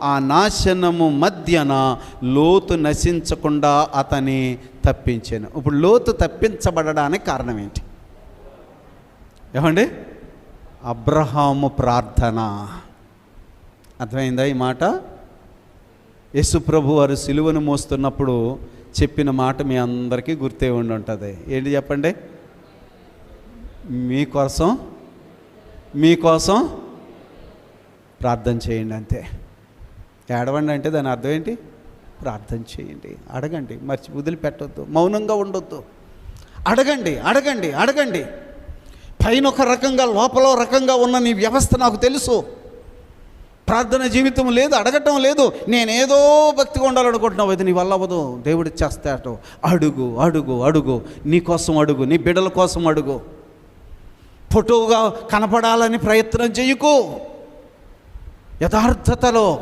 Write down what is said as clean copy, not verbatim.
ఆ నాశనము మధ్యన లోతు నశించకుండా అతని తప్పించాను. ఇప్పుడు లోతు తప్పించబడడానికి కారణం ఏంటి? ఏమండి? అబ్రహాము ప్రార్థన. అర్థమైందా ఈ మాట? యేసుప్రభు వారు సిలువను మోస్తున్నప్పుడు చెప్పిన మాట మీ అందరికీ గుర్తే ఉండి ఉంటుంది. ఏంటి చెప్పండి? మీకోసం ప్రార్థన చేయండి. అంతే. ఏడవండి అంటే దాని అర్థం ఏంటి? ప్రార్థన చేయండి, అడగండి, వదిలిపెట్టొద్దు, మౌనంగా ఉండొద్దు. అడగండి, అడగండి, అడగండి. పైన ఒక రకంగా లోపల రకంగా ఉన్న నీ వ్యవస్థ నాకు తెలుసు. ప్రార్థన జీవితం లేదు, అడగటం లేదు. నేనేదో భక్తిగా ఉండాలనుకుంటున్నావు, అది నీ వల్ల అవ్వదు. దేవుడు చేస్తాడు. అడుగు, అడుగు, అడుగు. నీ కోసం అడుగు, నీ బిడ్డల కోసం అడుగు. ఫోటోగా కనపడాలని ప్రయత్నం చేయకు. యథార్థతలో